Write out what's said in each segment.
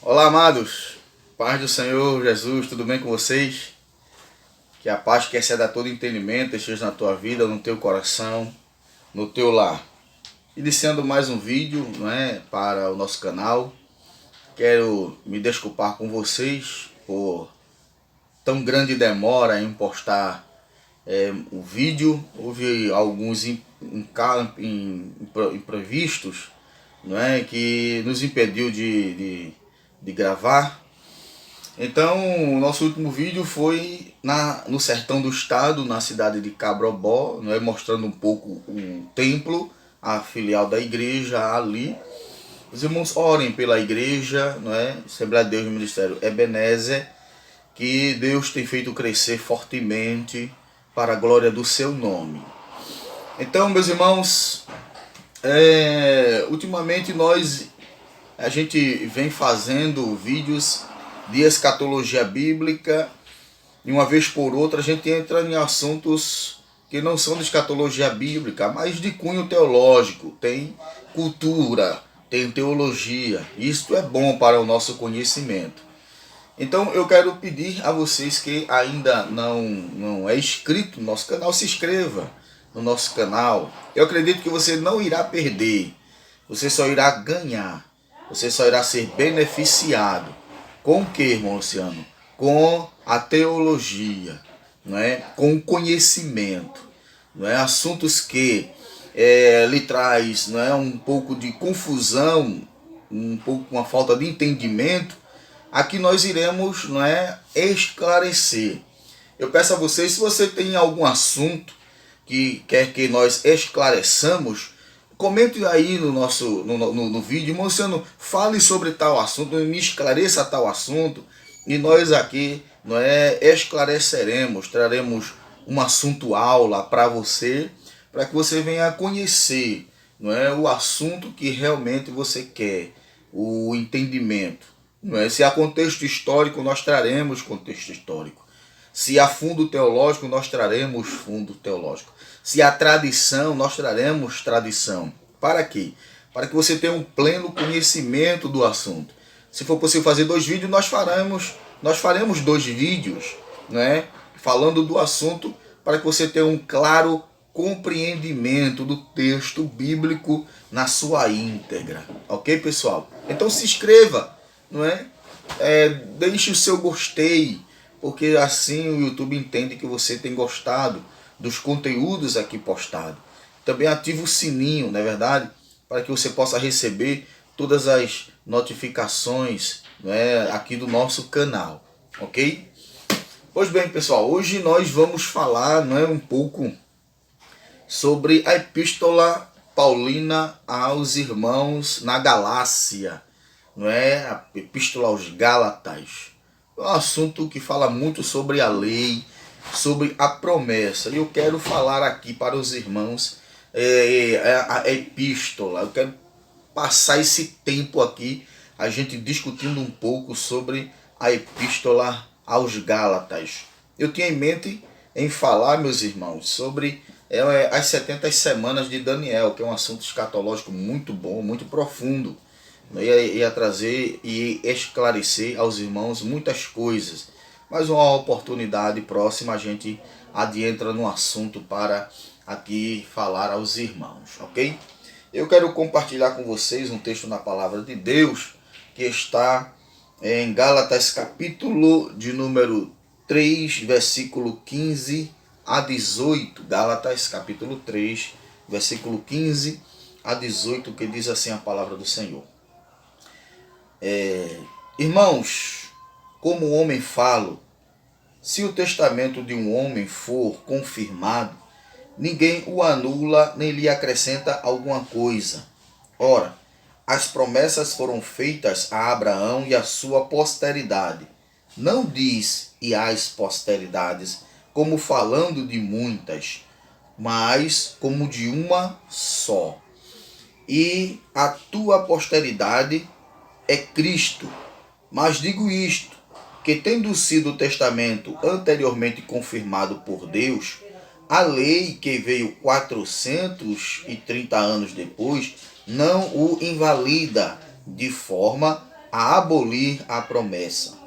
Olá, amados, paz do Senhor Jesus, tudo bem com vocês? Que a paz que excede a todo entendimento esteja na tua vida, no teu coração, no teu lar. Iniciando mais um vídeo, para o nosso canal. Quero me desculpar com vocês por tão grande demora em postar o vídeo. Houve alguns imprevistos, que nos impediu de gravar. Então, o nosso último vídeo foi no sertão do estado, na cidade de Cabrobó, mostrando um pouco o templo, a filial da igreja ali. Os irmãos orem pela igreja, Assembleia de Deus do Ministério Ebenezer, que Deus tem feito crescer fortemente para a glória do seu nome. Então, meus irmãos, ultimamente a gente vem fazendo vídeos de escatologia bíblica, e uma vez por outra a gente entra em assuntos que não são de escatologia bíblica, mas de cunho teológico. Tem cultura, tem teologia. Isto é bom para o nosso conhecimento. Então eu quero pedir a vocês que ainda não é inscrito no nosso canal, se inscreva no nosso canal. Eu acredito que você não irá perder, você só irá ganhar, você só irá ser beneficiado. Com o que, irmão Luciano? Com a teologia, com o conhecimento, assuntos que lhe traz um pouco de confusão, um pouco uma falta de entendimento. Aqui nós iremos esclarecer. Eu peço a vocês, se você tem algum assunto que quer que nós esclareçamos, comente aí no vídeo, irmão Luciano, fale sobre tal assunto, me esclareça tal assunto, e nós aqui esclareceremos, traremos um assunto aula para você, para que você venha conhecer o assunto que realmente você quer, o entendimento. Se há contexto histórico, nós traremos contexto histórico. Se há fundo teológico, nós traremos fundo teológico. Se há tradição, nós traremos tradição. Para quê? Para que você tenha um pleno conhecimento do assunto. Se for possível fazer 2 vídeos, nós faremos 2 vídeos, falando do assunto, para que você tenha um claro compreendimento do texto bíblico na sua íntegra. Ok, pessoal? Então se inscreva, deixe o seu gostei, porque assim o YouTube entende que você tem gostado dos conteúdos aqui postados. Também ative o sininho, não é verdade? Para que você possa receber todas as notificações aqui do nosso canal, ok? Pois bem, pessoal, hoje nós vamos falar um pouco sobre a Epístola Paulina aos irmãos na Galácia, a Epístola aos Gálatas. É um assunto que fala muito sobre a lei, sobre a promessa. E eu quero falar aqui para os irmãos a epístola. Eu quero passar esse tempo aqui a gente discutindo um pouco sobre a Epístola aos Gálatas. Eu tinha em mente em falar, meus irmãos, sobre as 70 semanas de Daniel, que é um assunto escatológico muito bom, muito profundo. Ia trazer e esclarecer aos irmãos muitas coisas, mas uma oportunidade próxima a gente adentra no assunto para aqui falar aos irmãos, ok? Eu quero compartilhar com vocês um texto na palavra de Deus que está em Gálatas capítulo de número 3, versículo 15 a 18. Gálatas capítulo 3, versículo 15 a 18, que diz assim a palavra do Senhor. Irmãos, como homem falo, se o testamento de um homem for confirmado, ninguém o anula nem lhe acrescenta alguma coisa. Ora, as promessas foram feitas a Abraão e a sua posteridade. Não diz e às posteridades, como falando de muitas, mas como de uma só. E a tua posteridade é Cristo. Mas digo isto, que, tendo sido o testamento anteriormente confirmado por Deus, a lei que veio 430 anos depois não o invalida de forma a abolir a promessa.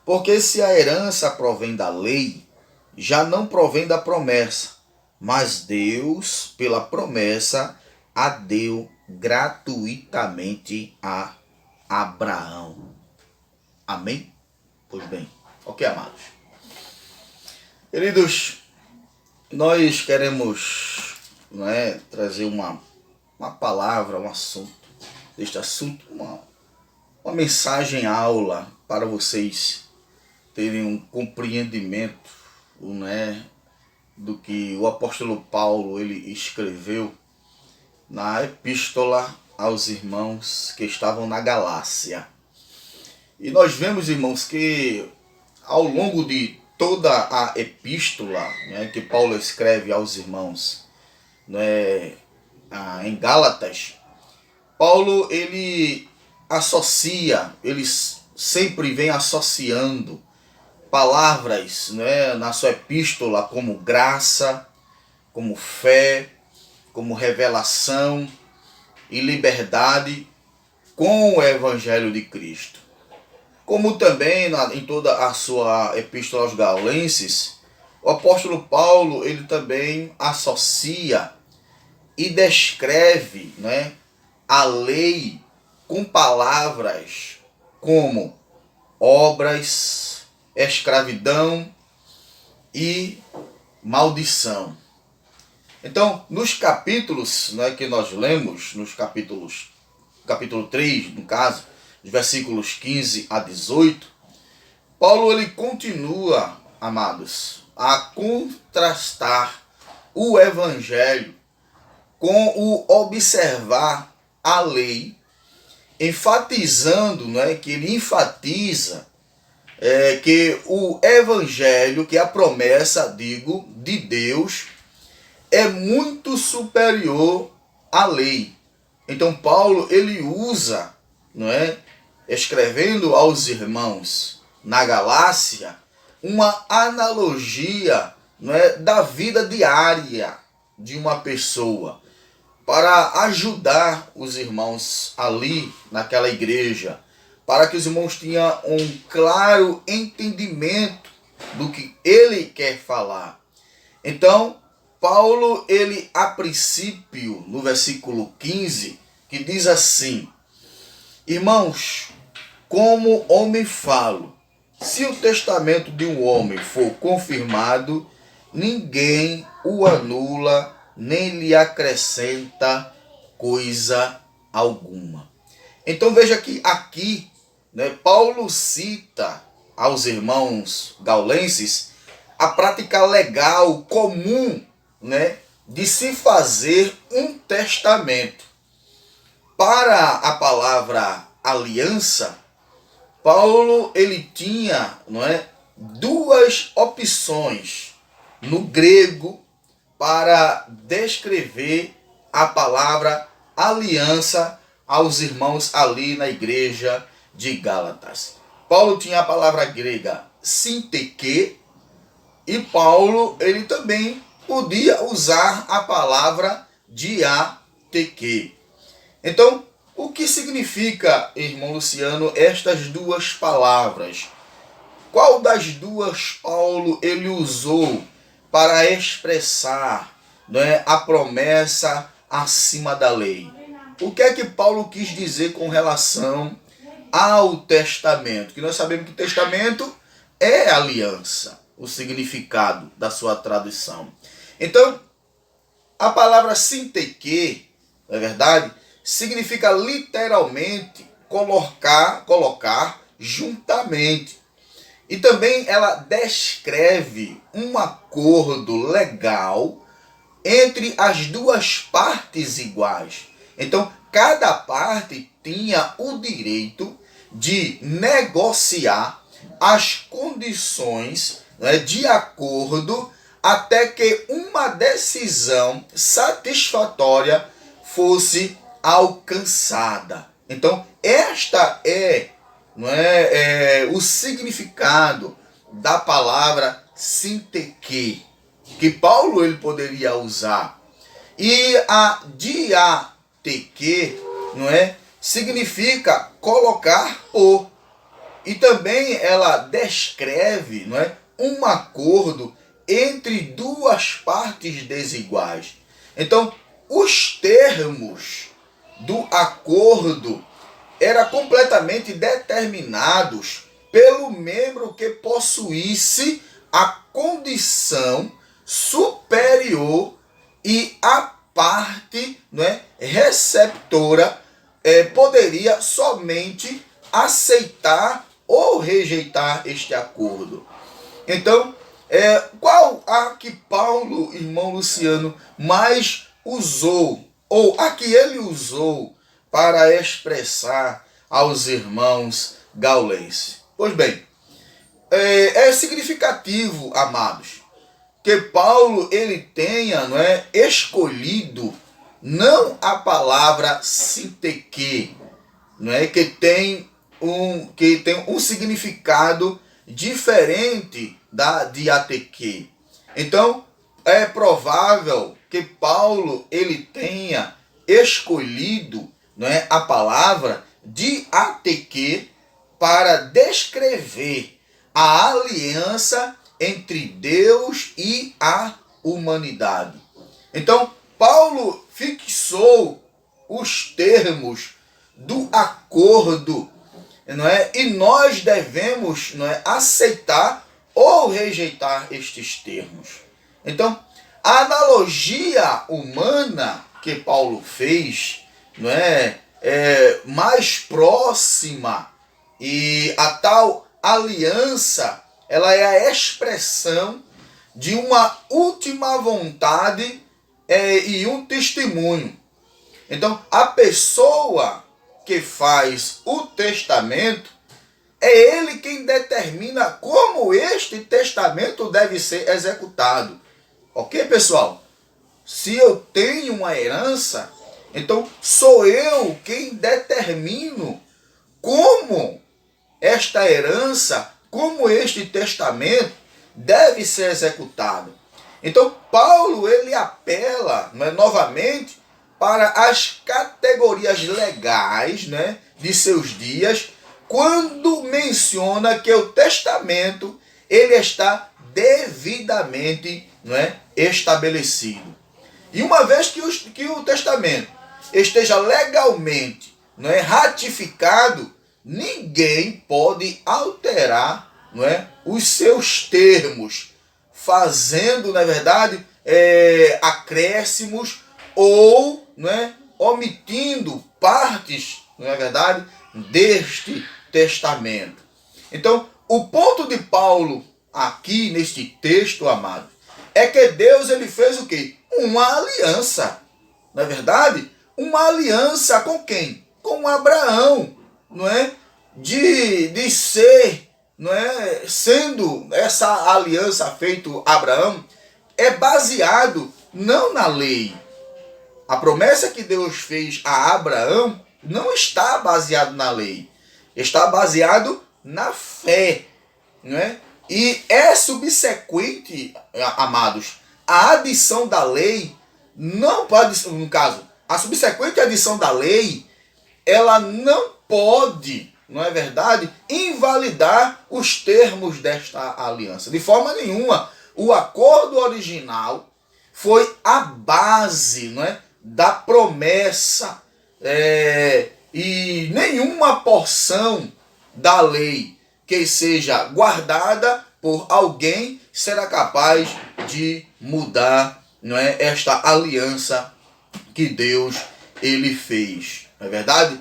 Porque se a herança provém da lei, já não provém da promessa, mas Deus, pela promessa, a deu gratuitamente a Abraão. Amém? Pois bem, ok, amados. Queridos, nós queremos, trazer uma palavra, um assunto, deste assunto, uma mensagem aula para vocês terem um compreendimento, do que o apóstolo Paulo ele escreveu na epístola aos irmãos que estavam na Galácia. E nós vemos, irmãos, que ao longo de toda a epístola, que Paulo escreve aos irmãos, em Gálatas, Paulo ele associa, ele sempre vem associando palavras, na sua epístola, como graça, como fé, como revelação e liberdade, com o Evangelho de Cristo. Como também em toda a sua epístola aos Gaulenses, o apóstolo Paulo ele também associa e descreve, a lei com palavras como obras, escravidão e maldição. Então, nos capítulos que nós lemos, capítulo 3, no caso, os versículos 15 a 18, Paulo ele continua, amados, a contrastar o evangelho com o observar a lei, enfatizando, que ele enfatiza que o evangelho, que é a promessa, de Deus, é muito superior à lei. Então Paulo ele usa, escrevendo aos irmãos na Galácia, uma analogia, da vida diária de uma pessoa, para ajudar os irmãos ali naquela igreja, para que os irmãos tenham um claro entendimento do que ele quer falar. Então, Paulo, ele a princípio, no versículo 15, que diz assim: irmãos, como homem falo, se o testamento de um homem for confirmado, ninguém o anula, nem lhe acrescenta coisa alguma. Então veja que aqui, Paulo cita aos irmãos gaulenses a prática legal comum, de se fazer um testamento. Para a palavra aliança, Paulo ele tinha, duas opções no grego para descrever a palavra aliança aos irmãos ali na igreja de Gálatas. Paulo tinha a palavra grega sinteque, e Paulo ele também podia usar a palavra diateque. Então, o que significa, irmão Luciano, estas duas palavras? Qual das duas Paulo ele usou para expressar, a promessa acima da lei? O que é que Paulo quis dizer com relação ao testamento? Que nós sabemos que testamento é aliança, o significado da sua tradução. Então, a palavra sinteque, não é verdade? Significa literalmente colocar juntamente. E também ela descreve um acordo legal entre as duas partes iguais. Então, cada parte tinha o direito de negociar as condições, de acordo, até que uma decisão satisfatória fosse alcançada. Então, esta é não é, o significado da palavra sinteque, que Paulo ele poderia usar. E a diateque, não é, significa colocar o. E também ela descreve, não é, um acordo entre duas partes desiguais. Então, os termos do acordo eram completamente determinados pelo membro que possuísse a condição superior e a parte, não é, receptora poderia somente aceitar ou rejeitar este acordo. Então, qual a que Paulo, irmão Luciano, mais usou, ou a que ele usou para expressar aos irmãos gaulenses? Pois bem, é significativo, amados, que Paulo ele tenha, não é, escolhido não a palavra sinteque, não é, que tem um significado diferente da diateque. Então, é provável que Paulo ele tenha escolhido, não é, a palavra diateque para descrever a aliança entre Deus e a humanidade. Então, Paulo fixou os termos do acordo, não é? E nós devemos, não é, aceitar ou rejeitar estes termos. Então, a analogia humana que Paulo fez, não é mais próxima, e a tal aliança ela é a expressão de uma última vontade e um testemunho. Então, a pessoa que faz o testamento é ele quem determina como este testamento deve ser executado. Ok, pessoal? Se eu tenho uma herança, então sou eu quem determino como esta herança, como este testamento deve ser executado. Então, Paulo ele apela, não é, novamente para as categorias legais, né, de seus dias, quando menciona que o testamento ele está devidamente, não é, estabelecido. E uma vez que o testamento esteja legalmente, não é, ratificado, ninguém pode alterar, não é, os seus termos, fazendo, na verdade, acréscimos ou, não é, omitindo partes, não é verdade, deste testamento. Então, o ponto de Paulo aqui neste texto, amado, é que Deus ele fez o quê? Uma aliança. Não é verdade? Uma aliança com quem? Com Abraão, não é? De ser, não é? Sendo essa aliança feita a Abraão, é baseado não na lei. A promessa que Deus fez a Abraão não está baseado na lei. Está baseado na fé, não é? E é subsequente, amados, a adição da lei não pode, no caso, a subsequente adição da lei, ela não pode, não é verdade, invalidar os termos desta aliança. De forma nenhuma. O acordo original foi a base, não é, da promessa, e nenhuma porção da lei que seja guardada por alguém será capaz de mudar, não é, esta aliança que Deus ele fez, não é verdade?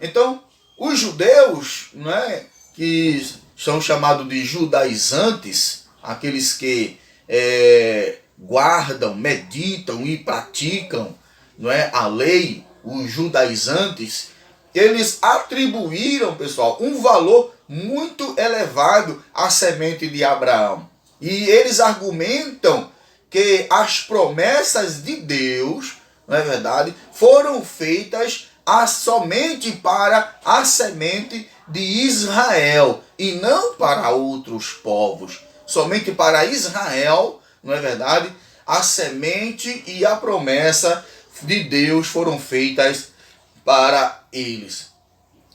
Então, os judeus, não é, que são chamados de judaizantes, aqueles que guardam, meditam e praticam, não é, a lei, os judaizantes, eles atribuíram, pessoal, um valor muito elevado à semente de Abraão. E eles argumentam que as promessas de Deus, não é verdade, foram feitas somente para a semente de Israel e não para outros povos. Somente para Israel, não é verdade? A semente e a promessa de Deus foram feitas para eles.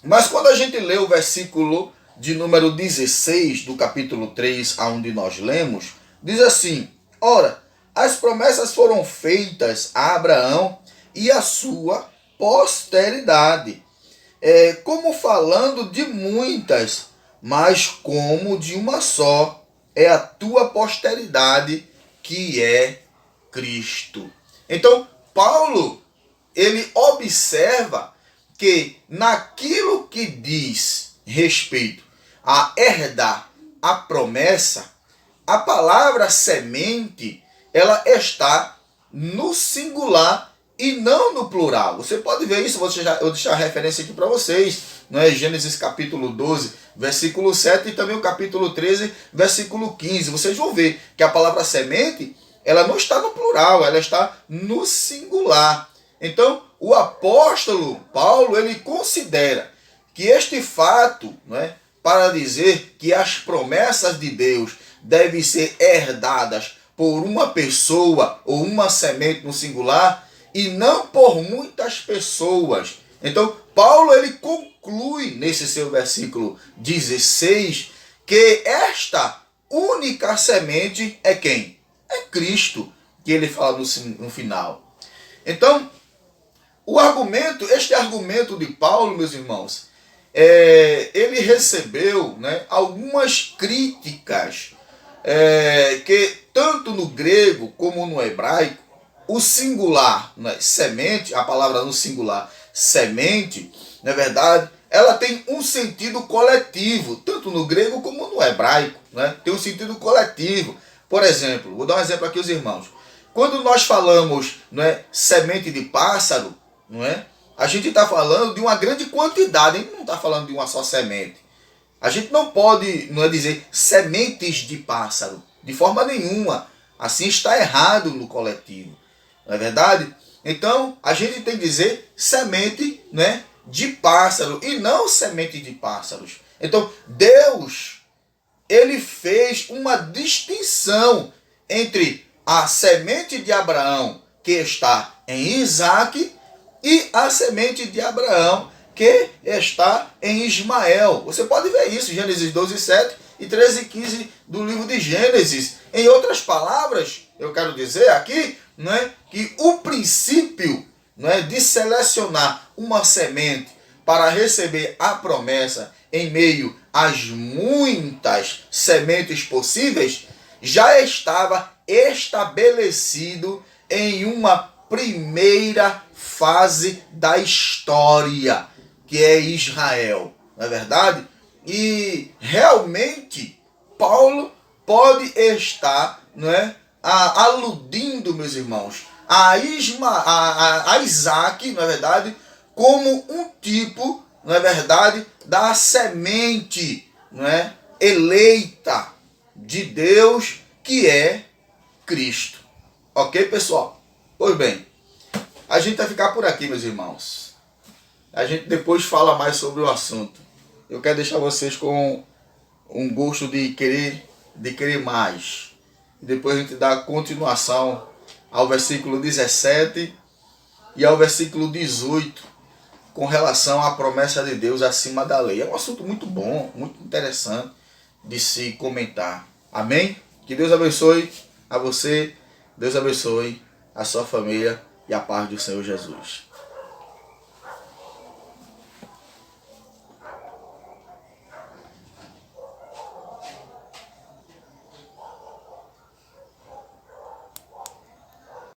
Mas quando a gente lê o versículo de número 16 do capítulo 3, aonde nós lemos, diz assim: ora, as promessas foram feitas a Abraão e a sua posteridade, como falando de muitas, mas como de uma só, é a tua posteridade, que é Cristo. Então, Paulo, ele observa que naquilo que diz respeito a herdar a promessa, a palavra semente, ela está no singular e não no plural. Você pode ver isso, eu vou deixar a referência aqui para vocês, não é? Gênesis capítulo 12, versículo 7 e também o capítulo 13, versículo 15. Vocês vão ver que a palavra semente, ela não está no plural, ela está no singular. Então, o apóstolo Paulo, ele considera que este fato, né, para dizer que as promessas de Deus devem ser herdadas por uma pessoa ou uma semente no singular e não por muitas pessoas. Então, Paulo, ele conclui nesse seu versículo 16 que esta única semente é quem? É Cristo, que ele fala no final. Então, este argumento de Paulo, meus irmãos, ele recebeu, né, algumas críticas que tanto no grego como no hebraico, o singular, né, semente, a palavra no singular, semente, na verdade, ela tem um sentido coletivo, tanto no grego como no hebraico, né, tem um sentido coletivo. Por exemplo, vou dar um exemplo aqui aos irmãos. Quando nós falamos, não é, semente de pássaro, não é? A gente está falando de uma grande quantidade, a gente não está falando de uma só semente. A gente não pode, não é, dizer sementes de pássaro, de forma nenhuma. Assim está errado no coletivo, não é verdade? Então, a gente tem que dizer semente, né, de pássaro e não semente de pássaros. Então, Deus, ele fez uma distinção entre a semente de Abraão, que está em Isaque, e a semente de Abraão, que está em Ismael. Você pode ver isso, Gênesis 12, 7 e 13 e 15 do livro de Gênesis. Em outras palavras, eu quero dizer aqui, né, que o princípio, né, de selecionar uma semente para receber a promessa em meio às muitas sementes possíveis, já estava estabelecido em uma primeira fase da história, que é Israel, não é verdade? E realmente Paulo pode estar, não é, aludindo, meus irmãos, a Isaac, não é verdade, como um tipo, não é verdade, da semente, não é, eleita de Deus, que é Cristo. Ok, pessoal? Pois bem, a gente vai ficar por aqui, meus irmãos. A gente depois fala mais sobre o assunto. Eu quero deixar vocês com um gosto de querer mais. Depois a gente dá continuação ao versículo 17 e ao versículo 18, com relação à promessa de Deus acima da lei. É um assunto muito bom, muito interessante de se comentar. Amém? Que Deus abençoe a você, Deus abençoe a sua família e a paz do Senhor Jesus.